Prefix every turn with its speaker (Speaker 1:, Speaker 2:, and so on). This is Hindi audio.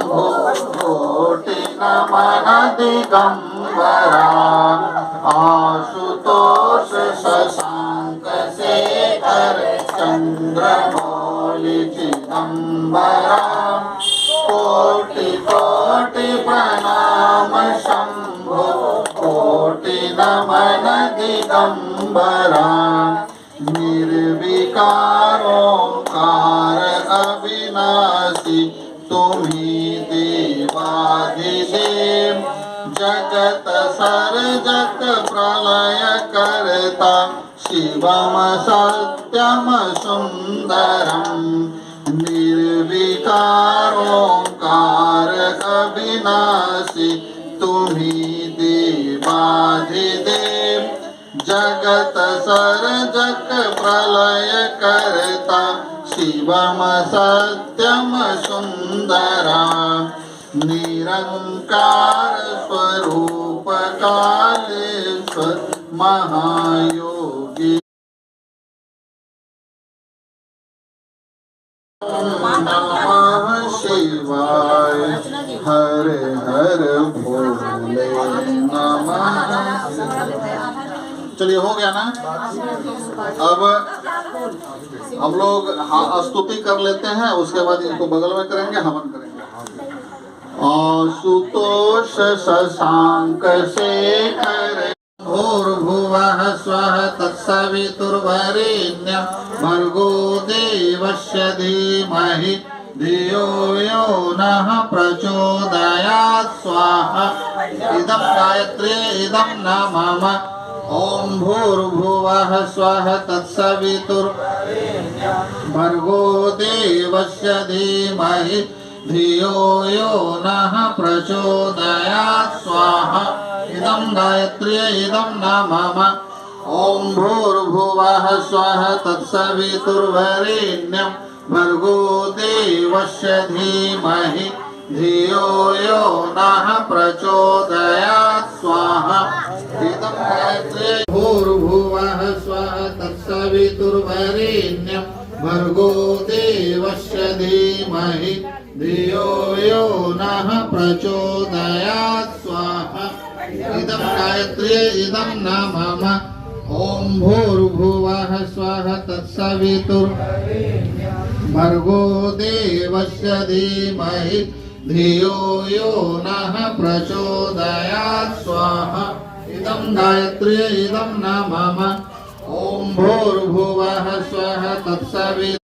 Speaker 1: कोटि नमन दिगंबरा आशुतोष शशांक शेखर चंद्रमौलि चिदंबरा कोटि कोटि प्रणाम शंभो कोटि नमन दिगंबरा निर्विकार ओंकार अविनाशी तुम्ही देवाधिदेव जगत सर्जक प्रलय करता शिवम सत्यम सुंदरम निर्विकार ओंकार अविनाशी तुम्ही देवाधिदेव जगत सर्जक प्रलय करता शिवम सत्यम सुंदरा निरंकार स्वरूप कालेश्वर महायोगी नमः शिवाय हरे हरे भोले नमः। चलिए हो गया ना। अब हम लोग स्तुति कर लेते हैं, उसके बाद इनको बगल में करेंगे, हवन करेंगे। आशुतोष शशांक शेखर भूर्भुवः स्वः तत्सवितुर्वरेण्यं भर्गो देवस्य धीमहि धियो यो नः प्रचोदयात् स्वाहा। इदं गायत्री इदं न मम। ओम भूर्भुवः स्वः तत्सवितुर्वरेण्यं भर्गो देवस्य धीमहि धियो यो नः प्रचोदयात् स्वाहा। इदं गायत्री इदं न मम। ओम भूर्भुवः स्वः तत्सवितुर्वरेण्यं भर्गो देवस्य धीमहि धियो यो नः प्रचोदयात् स्वाहा। इदं गायत्री भूर्भुवः स्वः तत्सवितुर्वरेण्यं भर्गो देवस्य धीमहि धियो यो नः प्रचोदयात् स्वाहा। इदं गायत्री इदं न मम। ओम भूर्भुवः स्वः तत्सवितुर्वरेण्यं भर्गो देवस्य धीमहि धियो यो नः प्रचोदयात् स्वाहा। इदं गायत्री इदं न मम। ओम भूर्भुवः स्वः तत्सवितुर्वरेण्यं